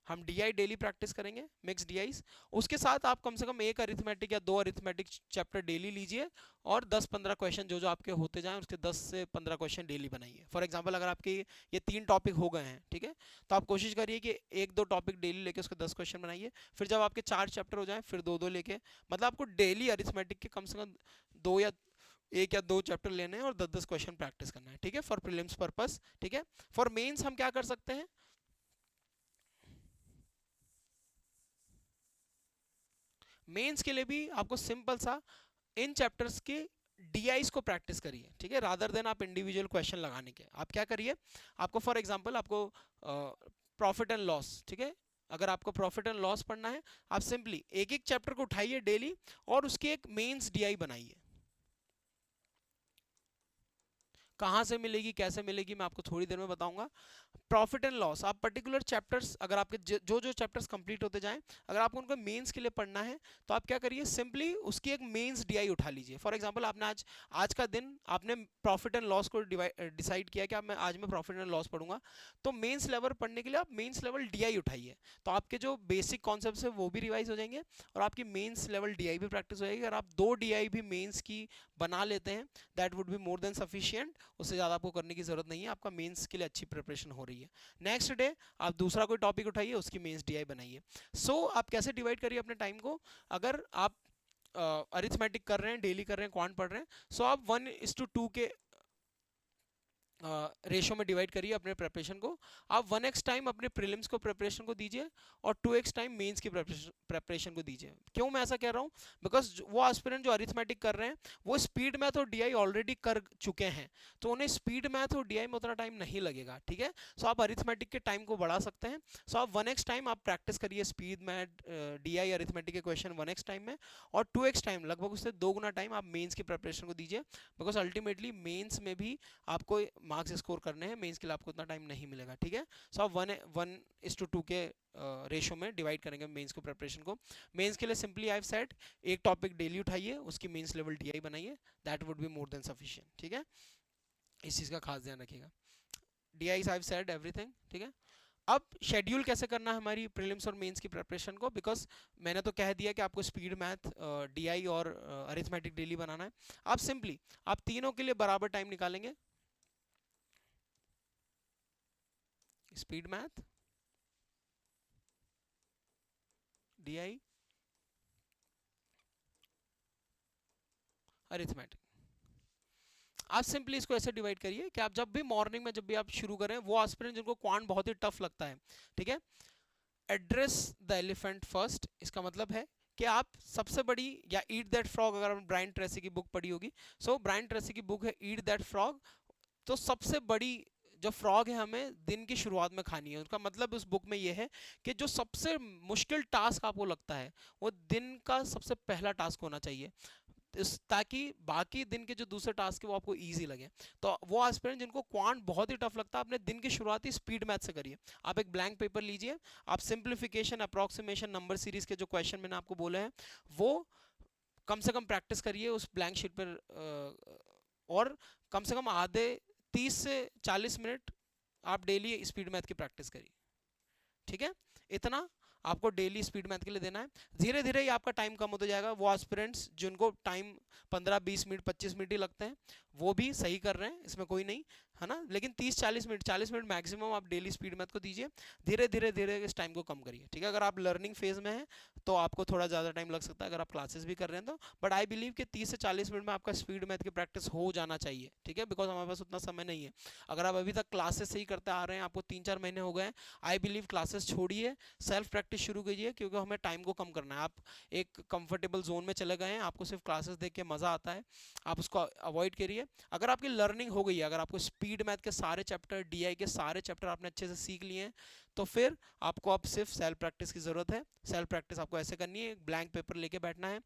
हम DI डेली प्रैक्टिस करेंगे, मिक्स DIs। उसके साथ आप कम से कम एक अरिथमेटिक या 2 अरिथमेटिक चैप्टर डेली लीजिए और 10-15 क्वेश्चन जो जो आपके होते जाएं उसके 10 से 15 क्वेश्चन डेली बनाइए। फॉर एग्जांपल अगर आपके ये 3 टॉपिक हो गए हैं, ठीक है, तो आप कोशिश करिए कि 1-2 टॉपिक डेली लेके उसके 10 क्वेश्चन बनाइए। फिर जब आपके 4 चैप्टर हो जाएं फिर 2-2 लेके, मतलब आपको डेली अरिथमेटिक के कम से कम 2 या 1 या 2 चैप्टर लेने हैं और 10-10 क्वेश्चन प्रैक्टिस करना है, ठीक है, फॉर प्रीलिम्स पर्पस, ठीक है। फॉर मेंस हम क्या कर सकते हैं? मेंस के लिए भी आपको सिंपल सा इन चैप्टर्स के DIs को प्रैक्टिस करिए, ठीक है, रादर देन आप इंडिविजुअल क्वेश्चन लगाने के। आप क्या करिए, आपको फॉर एग्जांपल आपको प्रॉफिट एंड लॉस, ठीक है, अगर आपको प्रॉफिट एंड लॉस पढ़ना है, आप सिंपली एक एक चैप्टर को उठाइए डेली और उसकी एक मेंस DI बनाइए। कहाँ से मिलेगी, कैसे मिलेगी, मैं आपको थोड़ी देर में बताऊंगा। प्रॉफिट एंड लॉस, आप पर्टिकुलर चैप्टर्स, अगर आपके जो जो चैप्टर्स कंप्लीट होते जाएं, अगर आपको उनको मेंस के लिए पढ़ना है तो आप क्या करिए, सिंपली उसकी एक मेंस डीआई उठा लीजिए। फॉर एग्जांपल आपने आज का दिन आपने प्रॉफिट एंड लॉस को डिसाइड किया कि आज मैं प्रॉफिट एंड लॉस पढ़ूंगा, तो मेंस लेवल पढ़ने के लिए आप मेंस लेवल डीआई उठाइए। तो आपके जो बेसिक कॉन्सेप्ट्स है वो भी रिवाइज हो जाएंगे और आपकी मेंस लेवल डीआई भी प्रैक्टिस हो जाएगी। अगर आप 2 डीआई भी मेंस की बना लेते हैं, that would be more than sufficient. उससे ज़्यादा आपको करने की जरूरत नहीं है, आपका मेंस के लिए अच्छी प्रिपरेशन हो रही है। नेक्स्ट डे आप दूसरा कोई टॉपिक उठाइए, उसकी मेंस डीआई बनाइए। सो आप कैसे डिवाइड करिए अपने टाइम को, अगर आप अरिथमेटिक कर रहे हैं, डेली कर रहे हैं, क्वांट पढ़ रहे हैं, सो आप 1:2 के रेशो में डिवाइड करिए अपने प्रिपरेशन को। आप 1x टाइम अपने प्रीलिम्स को प्रिपरेशन को दीजिए और 2x टाइम मेंस की प्रिपरेशन को दीजिए। क्यों मैं ऐसा कह रहा हूँ, बिकॉज वो एस्पिरेंट जो अरिथमेटिक कर रहे हैं वो स्पीड मैथ और डीआई ऑलरेडी कर चुके हैं, तो उन्हें स्पीड मैथ और डीआई में उतना टाइम नहीं लगेगा, ठीक है। सो आप अरिथमेटिक के टाइम को बढ़ा सकते हैं। सो आप 1x टाइम आप प्रैक्टिस करिए स्पीड मैथ, डीआई, अरिथमेटिक के क्वेश्चन 1x टाइम में, और 2x टाइम लगभग उससे 2 गुना टाइम आप मेंस की प्रिपरेशन को दीजिए। बिकॉज अल्टीमेटली मेंस में भी आपको मार्क्स स्कोर करने हैं, मेंस के लिए आपको उतना टाइम नहीं मिलेगा, ठीक है। सो आप 1:2 के रेशो में डिवाइड करेंगे मेंस को प्रिपरेशन को। मेंस के लिए सिंपली आई हैव सेड एक टॉपिक डेली उठाइए, उसकी मेंस लेवल डीआई बनाइए, that would be more than sufficient, ठीक है। इस चीज़ का खास ध्यान रखिएगा। DI I have said everything, ठीक है। अब शेड्यूल कैसे करना है हमारी प्रीलिम्स और मेंस की प्रिपरेशन को, बिकॉज मैंने तो कह दिया कि आपको स्पीड मैथ, डीआई और अरिथमेटिक डेली बनाना है। आप सिंपली आप तीनों के लिए बराबर टाइम निकालेंगे, स्पीड मैथ, डीआई, अरिथमेटिक। आप सिंपली इसको ऐसे डिवाइड करिए कि आप जब भी मॉर्निंग में जब भी आप शुरू करें, वो एस्पिरेंट जिनको क्वांट बहुत ही टफ लगता है, ठीक है, एड्रेस द एलिफेंट फर्स्ट। इसका मतलब है कि आप सबसे बड़ी, या ईट दैट फ्रॉग, अगर आपने ब्रायन ट्रेसी की बुक पढ़ी होगी, सो ब्रायन ट्रेसी की बुक है ईट दैट फ्रॉग, तो सबसे बड़ी जो फ्रॉग है हमें दिन की शुरुआत में खानी है। उसका मतलब उस बुक में ये है कि जो सबसे मुश्किल टास्क आपको लगता है वो दिन का सबसे पहला टास्क होना चाहिए, ताकि बाकी दिन के जो दूसरे टास्क है वो आपको इजी लगे। तो वो एस्पिरेंट जिनको क्वांट बहुत ही टफ लगता है, अपने दिन की शुरुआत ही स्पीड मैथ से करिए। आप एक ब्लैंक पेपर लीजिए, आप सिंप्लीफिकेशन, अप्रोक्सीमेशन, नंबर सीरीज के जो क्वेश्चन मैंने आपको बोले हैं वो कम से कम प्रैक्टिस करिए उस ब्लैंक शीट पर, और कम से कम आधे 30 से 40 मिनट आप डेली स्पीड मैथ की प्रैक्टिस करिए, ठीक है। इतना आपको डेली स्पीड मैथ के लिए देना है। धीरे धीरे ही आपका टाइम कम होता जाएगा। वो एस्पिरेंट्स जिनको टाइम 15-20 मिनट 25 मिनट ही लगते हैं वो भी सही कर रहे हैं, इसमें कोई नहीं है ना, लेकिन 30-40 मिनट 40 मिनट मैक्सिमम आप डेली स्पीड मैथ को दीजिए। धीरे धीरे धीरे इस टाइम को कम करिए, ठीक है। अगर आप लर्निंग फेज में हैं तो आपको थोड़ा ज़्यादा टाइम लग सकता है, अगर आप क्लासेस भी कर रहे हैं तो, बट आई बिलीव कि 30 से 40 मिनट में आपका स्पीड मैथ की प्रैक्टिस हो जाना चाहिए, ठीक है, बिकॉज हमारे पास उतना समय नहीं है। अगर आप अभी तक क्लासेस से ही करते आ रहे हैं, आपको 3-4 महीने हो गए हैं, आई बिलीव क्लासेस छोड़िए, सेल्फ प्रैक्टिस शुरू कीजिए, क्योंकि हमें टाइम को कम करना है। आप एक कंफर्टेबल जोन में चले गए हैं, आपको सिर्फ क्लासेस देख के मज़ा आता है, आप उसको अवॉइड करिए। अगर आपकी लर्निंग हो गई है, अगर आपको स्पीड मैथ के सारे चैप्टर, डीआई के सारे चैप्टर आपने अच्छे से सीख लिए हैं, तो फिर आपको अब सिर्फ सेल्फ प्रैक्टिस की ज़रूरत है। सेल्फ प्रैक्टिस आपको ऐसे करनी है, एक ब्लैंक पेपर लेके बैठना है,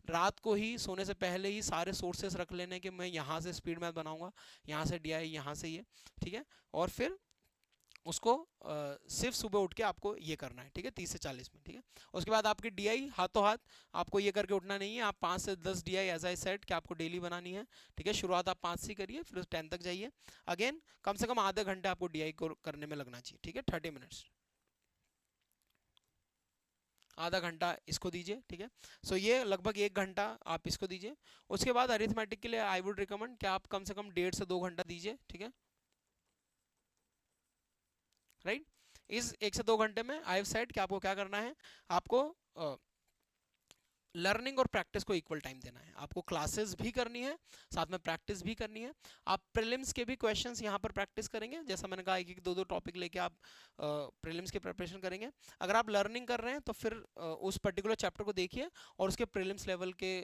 रात को ही सोने से पहले ही सारे सोर्सेस रख लेने कि मैं यहाँ से स्पीड मैथ बनाऊंगा, यहाँ से डीआई, यहाँ से ये, ठीक है, और फिर उसको सिर्फ सुबह उठ के आपको ये करना है, ठीक है, 30 से 40 मिनट, ठीक है। उसके बाद आपकी डीआई हाथों हाथ, आपको ये करके उठना नहीं है। आप 5 से 10 डीआई एज आई सेड कि आपको डेली बनानी है, ठीक है। शुरुआत आप 5 से करिए, फिर 10 तक जाइए। अगेन कम से कम आधे घंटे आपको डीआई को करने में लगना चाहिए, ठीक है, 30 मिनट्स, आधा घंटा इसको दीजिए, ठीक है। सो ये लगभग 1 घंटा आप इसको दीजिए। उसके बाद अरिथमेटिक के लिए आई वुड रिकमेंड कि आप कम से कम 1.5 से 2 घंटा दीजिए, ठीक है, राइट। इस 1 से 2 घंटे में आई हैव सेड कि आपको क्या करना है, आपको लर्निंग और प्रैक्टिस को इक्वल टाइम देना है। आपको क्लासेस भी करनी है, साथ में प्रैक्टिस भी करनी है। आप प्रीलिम्स के भी क्वेश्चंस यहाँ पर प्रैक्टिस करेंगे, जैसा मैंने कहा, एक दो दो टॉपिक लेके आप प्रीलिम्स की प्रिपरेशन करेंगे। अगर आप लर्निंग कर रहे हैं तो फिर उस पर्टिकुलर चैप्टर को देखिए और उसके प्रीलिम्स लेवल के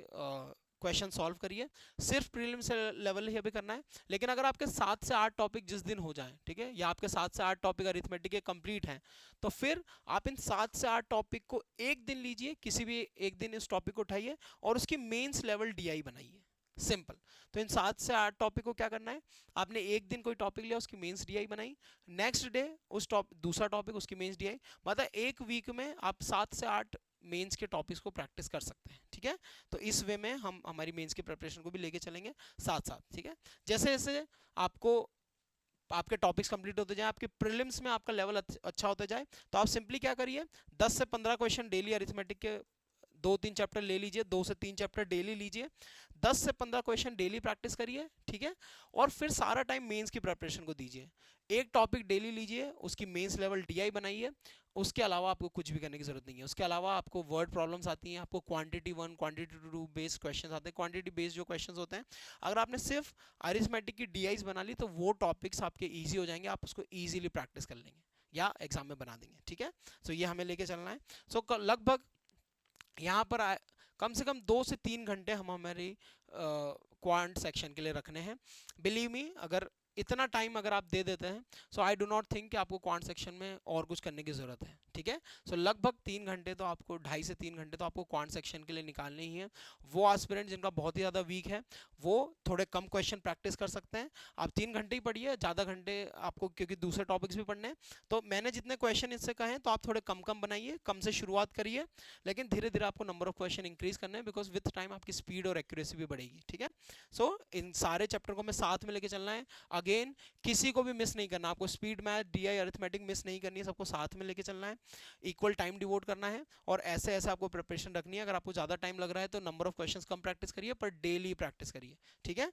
क्वेश्चन सॉल्व करिए। सिर्फ प्रीलिम्स लेवल ही अभी करना है। लेकिन अगर आपके 7 से 8 टॉपिक जिस दिन हो जाएं, ठीक है, या आपके 7 से 8 टॉपिक अरिथमेटिक के कंप्लीट हैं, तो फिर आप इन 7 से 8 टॉपिक को एक दिन लीजिए, किसी भी एक दिन इस टॉपिक को उठाइए और उसकी मेंस लेवल डीआई बनाइए। सिंपल। तो इन 7 से 8 टॉपिक को क्या करना है, आपने एक दिन कोई टॉपिक लिया, उसकी मेंस डीआई बनाई, नेक्स्ट डे उस दूसरा टॉपिक उसकी मेंस डीआई, मतलब एक वीक में आप 7 से 8 मेंस के टॉपिक्स को प्रैक्टिस कर सकते हैं, ठीक है। तो इस वे में हम हमारी मेंस की प्रिपरेशन को भी लेके चलेंगे साथ साथ, ठीक है। जैसे जैसे आपको आपके टॉपिक्स कंप्लीट होते जाए, आपके प्रीलिम्स में आपका लेवल अच्छा होता जाए, तो आप सिंपली क्या करिए, 10 से 15 क्वेश्चन डेली अरिथमेटिक के 2-3 चैप्टर ले लीजिए, 2 से 3 चैप्टर डेली लीजिए, 10 से 15 क्वेश्चन डेली प्रैक्टिस करिए, ठीक है। और फिर सारा टाइम मेंस की प्रिपरेशन को दीजिए, एक टॉपिक डेली लीजिए, उसकी मेंस लेवल टीआई बनाइए, उसके अलावा आपको कुछ भी करने की जरूरत नहीं है। उसके अलावा आपको वर्ड प्रॉब्लम्स आती हैं, आपको क्वांटिटी 1 क्वांटिटी 2 बेस्ड क्वेश्चंस आते हैं, क्वांटिटी बेस्ड जो क्वेश्चंस होते हैं, अगर आपने सिर्फ अरिथमेटिक की डीआईज बना ली तो वो टॉपिक्स आपके ईजी हो जाएंगे, आप उसको ईजिली प्रैक्टिस कर लेंगे या एग्जाम में बना देंगे, ठीक है। सो ये हमें लेके चलना है। सो लगभग यहाँ पर कम से कम 2 से 3 घंटे हम हमारी क्वांट सेक्शन के लिए रखने हैं। बिलीव मी, अगर इतना टाइम अगर आप दे देते हैं, सो आई डू नॉट थिंक कि आपको क्वांट सेक्शन में और कुछ करने की ज़रूरत है, ठीक है। सो लगभग 3 घंटे तो आपको, 2.5 से 3 घंटे तो आपको क्वांट सेक्शन के लिए निकालने ही है। वो एस्पिरेंट जिनका बहुत ही ज़्यादा वीक है, वो थोड़े कम क्वेश्चन प्रैक्टिस कर सकते हैं। आप 3 घंटे ही पढ़िए, ज़्यादा घंटे आपको, क्योंकि दूसरे टॉपिक्स भी पढ़ने हैं। तो मैंने जितने क्वेश्चन इससे कहे हैं, तो आप थोड़े कम कम बनाइए, कम से शुरुआत करिए, लेकिन धीरे धीरे आपको नंबर ऑफ क्वेश्चन इंक्रीज करना है, बिकॉज विथ टाइम आपकी स्पीड और एक्यूरेसी भी बढ़ेगी, ठीक है। सो इन सारे चैप्टर को मैं साथ में लेके चलना है। अगेन किसी को भी मिस नहीं करना, आपको speed, math, DI, arithmetic miss नहीं करनी है, सबको साथ में लेके चलना है, इक्वल टाइम डिवोट करना है, और ऐसे ऐसे आपको प्रिपरेशन रखनी है। अगर आपको ज़्यादा टाइम लग रहा है तो number of questions come practice करिए, पर डेली प्रैक्टिस करिए, ठीक है।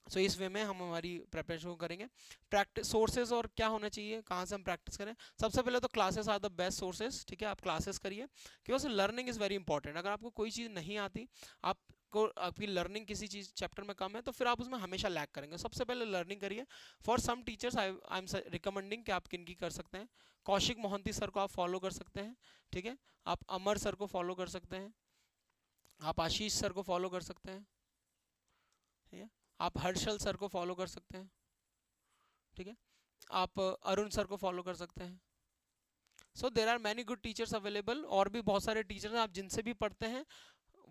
सो इस वे में हम हमारी प्रिपरेशन करेंगे। प्रैक्टिस सोर्सेज और क्या होना चाहिए, कहाँ से हम प्रैक्टिस करें, सबसे पहले तो classes are the best sources, ठीक है। आप क्लासेस करिए, क्योंकि लर्निंग इज़ वेरी इंपॉर्टेंट। अगर आपको कोई चीज़ नहीं आती, आपको आपकी लर्निंग किसी चीज़ चैप्टर में कम है, तो फिर आप उसमें हमेशा लैग करेंगे। सबसे पहले लर्निंग करिए। For some teachers I am recommending कि आप किनकी कर सकते हैं, कौशिक मोहंती सर को आप फॉलो कर सकते हैं, ठीक है। आप अमर सर को फॉलो कर सकते हैं, आप आशीष सर को फॉलो कर सकते हैं, ठीक है। आप हर्षल सर को फॉलो कर सकते हैं, ठीक है। आप अरुण सर को फॉलो कर सकते हैं। So there are many good teachers available, और भी बहुत सारे टीचर्स हैं, आप जिनसे भी पढ़ते हैं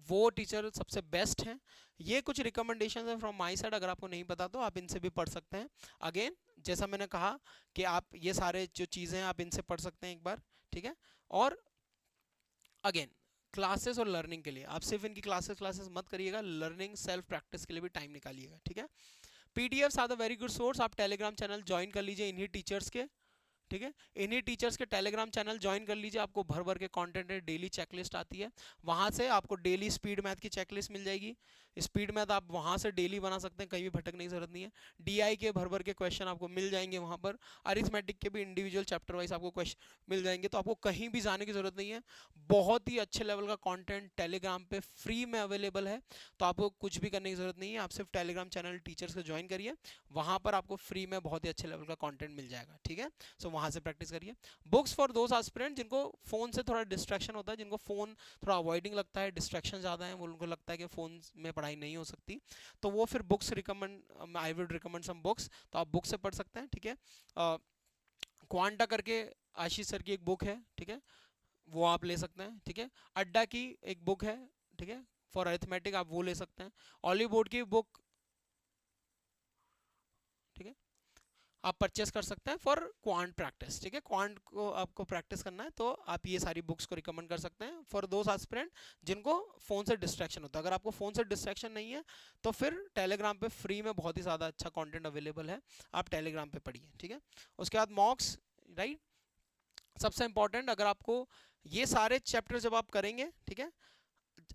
वो टीचर सबसे बेस्ट हैं। ये कुछ रिकमेंडेशन है फ्रॉम माय साइड, अगर आपको नहीं पता तो आप इनसे भी पढ़ सकते हैं। अगेन जैसा मैंने कहा कि आप ये सारे जो चीज़ें हैं आप इनसे पढ़ सकते हैं एक बार, ठीक है। और अगेन क्लासेस और लर्निंग के लिए आप सिर्फ इनकी क्लासेस मत करिएगा, लर्निंग सेल्फ प्रैक्टिस के लिए भी टाइम निकालिएगा, ठीक है। PDFs are the very good source, आप टेलीग्राम चैनल ज्वाइन कर लीजिए इन्हीं टीचर्स के, ठीक है। इन्हीं टीचर्स के टेलीग्राम चैनल ज्वाइन कर लीजिए, आपको भर भर के कंटेंट है, डेली चेकलिस्ट आती है, वहां से आपको डेली स्पीड मैथ की चेकलिस्ट मिल जाएगी। स्पीड मैथ आप वहां से डेली बना सकते हैं, कहीं भी भटकने की जरूरत नहीं है। डीआई के भर भर के क्वेश्चन आपको मिल जाएंगे वहां पर, अरिथमेटिक के भी इंडिविजुअल चैप्टर वाइज आपको क्वेश्चन मिल जाएंगे, तो आपको कहीं भी जाने की जरूरत नहीं है। बहुत ही अच्छे लेवल का कॉन्टेंट टेलीग्राम पे फ्री में अवेलेबल है, तो आपको कुछ भी करने की जरूरत नहीं है, आप सिर्फ टेलीग्राम चैनल टीचर्स को ज्वाइन करिए, वहां पर आपको फ्री में बहुत ही अच्छे लेवल का कॉन्टेंट मिल जाएगा, ठीक है। सो वहां से प्रैक्टिस करिए। बुक्स फॉर दोस एस्पिरेंट जिनको फोन से थोड़ा डिस्ट्रैक्शन होता है, जिनको फोन थोड़ा अवॉइडिंग लगता है, डिस्ट्रैक्शन ज़्यादा है, वो उनको लगता है कि फोन में पढ़ाई नहीं हो सकती, तो वो फिर books recommend, I would recommend some books, तो आप बुक से पढ़ सकते हैं, ठीक है। क्वांटा करके आशीष सर की एक बुक है, ठीक है, वो आप ले सकते हैं, ठीक है। अड्डा की एक बुक है, ठीक है, फॉर अरिथमेटिक, आप वो ले सकते हैं। ऑली बोर्ड की बुक, ठीक है, आप परचेस कर सकते हैं फॉर क्वांट प्रैक्टिस, ठीक है। क्वांट को आपको प्रैक्टिस करना है तो आप ये सारी बुक्स को रिकमेंड कर सकते हैं फॉर दोस एस्पिरेंट जिनको फोन से डिस्ट्रैक्शन होता है। अगर आपको फोन से डिस्ट्रैक्शन नहीं है तो फिर टेलीग्राम पे फ्री में बहुत ही ज़्यादा अच्छा कंटेंट अवेलेबल है, आप टेलीग्राम पे पढ़िए, ठीक है। उसके बाद मॉक्स, राइट, सबसे इंपॉर्टेंट, अगर आपको ये सारे चैप्टर जब आप करेंगे, ठीक है,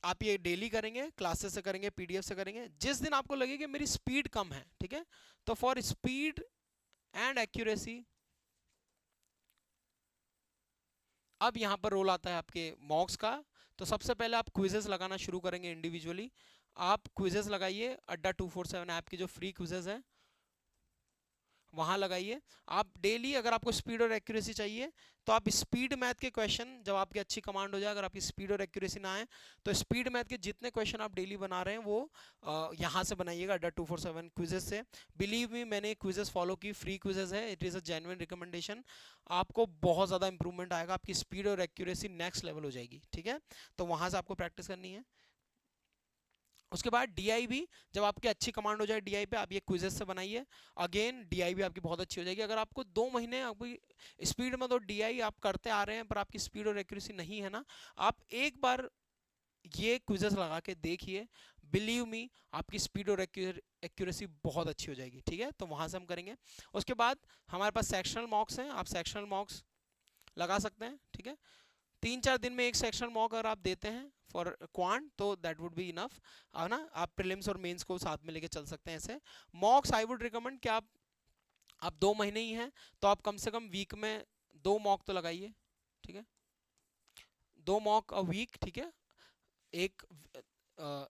आप ये डेली करेंगे, क्लासेस से करेंगे, पीडीएफ से करेंगे, जिस दिन आपको लगे कि मेरी स्पीड कम है, ठीक है, तो फॉर स्पीड एंड एक्यूरेसी, अब यहाँ पर रोल आता है आपके मॉक्स का। तो सबसे पहले आप क्विजेस लगाना शुरू करेंगे इंडिविजुअली, आप क्विजेस लगाइए, अड्डा 247 ऐप की जो फ्री क्विजेस है वहां लगाइए। आप डेली, अगर आपको स्पीड और एक्यूरेसी चाहिए तो आप स्पीड मैथ के क्वेश्चन, जब आपकी अच्छी कमांड हो जाए, अगर आपकी स्पीड और एक्यूरेसी ना आए तो स्पीड मैथ के जितने क्वेश्चन आप डेली बना रहे हैं वो यहाँ से बनाइएगा, अड्डा 247 क्विजेस से। बिलीव मी, मैंने क्विजेस फॉलो की, फ्री क्विजेस है, it is a genuine recommendation, आपको बहुत ज़्यादा इंप्रूवमेंट आएगा, आपकी स्पीड और एक्यूरेसी नेक्स्ट लेवल हो जाएगी, ठीक है। तो वहाँ से आपको प्रैक्टिस करनी है। उसके बाद डीआई भी, जब आपकी अच्छी कमांड हो जाए डीआई पे, आप ये क्विजेस से बनाइए, अगेन डीआई भी आपकी बहुत अच्छी हो जाएगी। अगर आपको 2 महीने आपकी स्पीड में तो डीआई आप करते आ रहे हैं पर आपकी स्पीड और एक्यूरेसी नहीं है ना, आप एक बार ये क्विजेस लगा के देखिए, बिलीव मी आपकी स्पीड और एक्यूरेसी बहुत अच्छी हो जाएगी। ठीक है, तो वहां से हम करेंगे। उसके बाद हमारे पास सेक्शनल मॉक्स हैं, आप सेक्शनल मॉक्स लगा सकते हैं। ठीक है, 3-4 दिन में एक सेक्शनल मॉक अगर आप देते हैं फॉर क्वांट तो दैट वुड बी इनफ, है ना। आप प्रीलिम्स और मेंस को साथ में लेके चल सकते हैं ऐसे। मॉक्स आई वुड रिकमेंड कि आप 2 महीने ही हैं तो आप कम से कम वीक में 2 मॉक तो लगाइए। ठीक है, 2 मॉक अ वीक। ठीक है, एक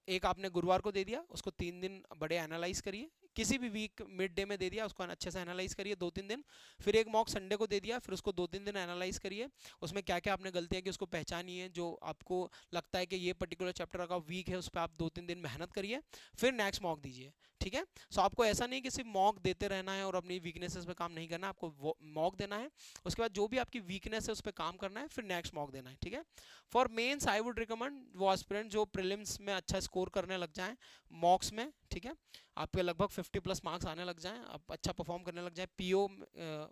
एक आपने गुरुवार को दे दिया, उसको 3 दिन बड़े एनालाइज करिए, किसी भी वीक मिड डे में दे दिया उसको अच्छे से एनालाइज करिए 2-3 दिन। फिर एक मॉक संडे को दे दिया, फिर उसको 2-3 दिन एनालाइज करिए, उसमें क्या क्या आपने गलतियां की उसको पहचानिए, जो आपको लगता है कि ये पर्टिकुलर चैप्टर का वीक है उस पर आप 2-3 दिन मेहनत करिए, फिर नेक्स्ट मॉक दीजिए। ठीक है, सो आपको ऐसा नहीं कि सिर्फ मॉक देते रहना है और अपनी वीकनेसेस पे काम नहीं करना है, आपको मॉक देना है, उसके बाद जो भी आपकी वीकनेस है उस पर काम करना है, फिर नेक्स्ट मॉक देना है। ठीक है, for mains I would recommend वो एस्पिरेंट जो प्रीलिम्स में अच्छा स्कोर करने लग जाएं मॉक्स में, ठीक है, आपके लगभग 50+ मार्क्स आने लग जाएं, आप अच्छा परफॉर्म करने लग जाएं पीओ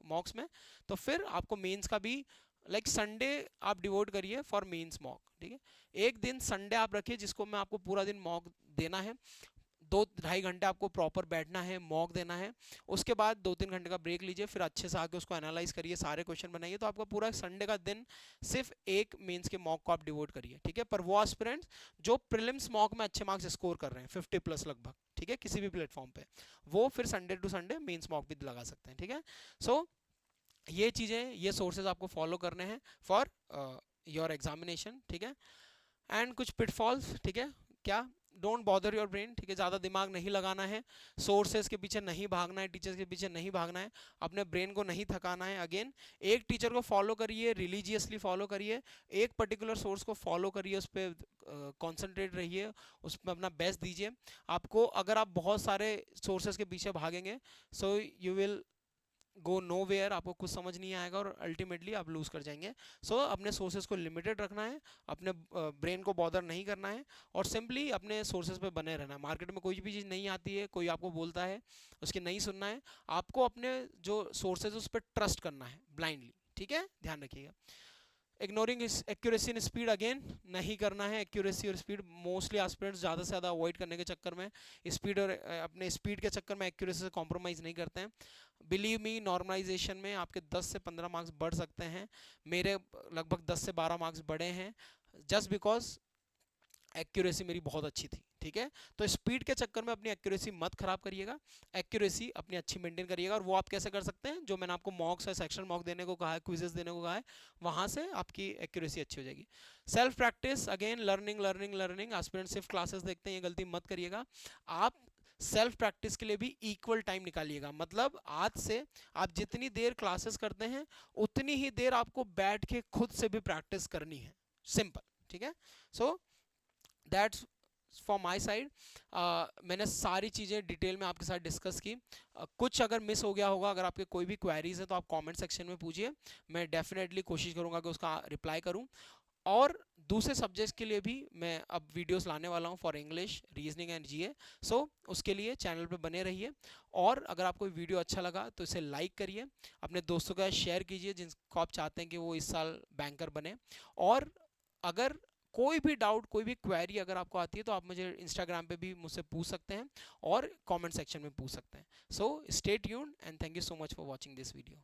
मॉक्स में, तो फिर आपको मेंस का भी लाइक संडे आप डिवोट करिए फॉर मेंस मॉक। ठीक है, एक दिन संडे आप रखिए जिसको मैं आपको पूरा दिन मॉक देना है, 2-2.5 घंटे आपको प्रॉपर बैठना है, मॉक देना है, उसके बाद 2-3 घंटे का ब्रेक लीजिए, फिर अच्छे से आके उसको एनालाइज करिए, सारे क्वेश्चन बनाइए, तो आपका पूरा संडे का दिन सिर्फ एक मेंस के मॉक को आप डिवोट करिए। ठीक है, पर वो एस्पिरेंट्स जो प्रीलिम्स मॉक में अच्छे मार्क्स स्कोर कर रहे हैं 50+ लगभग, ठीक है, किसी भी प्लेटफॉर्म पे, वो फिर Sunday to Sunday mains mock भी लगा सकते हैं। ठीक है, सो ये चीज़ें, ये सोर्सेज आपको फॉलो करने हैं फॉर योर एग्जामिनेशन। ठीक है, एंड कुछ पिटफॉल्स, ठीक है, क्या, डोंट बॉदर योर ब्रेन। ठीक है, ज़्यादा दिमाग नहीं लगाना है, सोर्सेज के पीछे नहीं भागना है, टीचर्स के पीछे नहीं भागना है, अपने ब्रेन को नहीं थकाना है। अगेन एक टीचर को फॉलो करिए, रिलीजियसली फॉलो करिए, एक पर्टिकुलर सोर्स को फॉलो करिए, उस पर कॉन्सेंट्रेट रहिए, उस पर अपना बेस्ट दीजिए। आपको अगर आप बहुत सारे सोर्सेज के पीछे भागेंगे so you will go nowhere, आपको कुछ समझ नहीं आएगा और अल्टीमेटली आप लूज कर जाएंगे। सो अपने सोर्सेज को लिमिटेड रखना है, अपने ब्रेन को बॉदर नहीं करना है और सिंपली अपने सोर्सेज पे बने रहना है। मार्केट में कोई भी चीज़ नहीं आती है, कोई आपको बोलता है, उसकी नहीं सुनना है, आपको अपने जो सोर्सेज उस पर ट्रस्ट करना है ब्लाइंडली। ठीक है, ध्यान रखिएगा। Ignoring accuracy and speed again नहीं करना है, एक्यूरेसी और स्पीड मोस्टली एस्पिरेंट्स ज़्यादा से ज़्यादा अवॉइड करने के चक्कर में स्पीड और अपने स्पीड के चक्कर में एक्यूरेसी से कॉम्प्रोमाइज़ नहीं करते हैं। बिलीव मी, नॉर्मलाइजेशन में आपके 10 से 15 मार्क्स बढ़ सकते हैं, मेरे लगभग 10 से 12 मार्क्स बढ़े हैं, जस्ट बिकॉज एक्यूरेसी मेरी बहुत अच्छी थी। ठीक है, तो स्पीड के चक्कर में अपनी एक्यूरेसी मत खराब करिएगा, एक्यूरेसी अपनी अच्छी मेंटेन करिएगा। और वो आप कैसे कर सकते हैं, जो मैंने आपको मॉक्स है, सेक्शन मॉक देने को कहा है, क्विजेस देने को कहा है, वहां से आपकी एक्यूरेसी अच्छी हो जाएगी। Self practice again, learning learning learning, aspirant सिर्फ क्लासेस देखते हैं, ये गलती मत करिएगा। आप सेल्फ प्रैक्टिस के लिए भी इक्वल टाइम निकालिएगा, मतलब आज से आप जितनी देर क्लासेस करते हैं उतनी ही देर आपको बैठ के खुद से भी प्रैक्टिस करनी है, सिंपल। ठीक है, so that's for my side. मैंने सारी चीज़ें डिटेल में आपके साथ डिस्कस की। कुछ अगर मिस हो गया होगा, अगर आपके कोई भी क्वेरीज है तो आप कमेंट सेक्शन में पूछिए, मैं डेफिनेटली कोशिश करूंगा कि उसका रिप्लाई करूं। और दूसरे सब्जेक्ट्स के लिए भी मैं अब वीडियोस लाने वाला हूं फॉर इंग्लिश, रीजनिंग एंड जीए, सो उसके लिए चैनल पे बने रहिए। और अगर आपको वीडियो अच्छा लगा तो इसे लाइक करिए, अपने दोस्तों के साथ शेयर कीजिए जिनको आप चाहते हैं कि वो इस साल बैंकर बने। और अगर कोई भी डाउट, कोई भी क्वेरी अगर आपको आती है तो आप मुझे इंस्टाग्राम पे भी मुझसे पूछ सकते हैं और कमेंट सेक्शन में पूछ सकते हैं। So stay tuned and thank you so much for watching this video.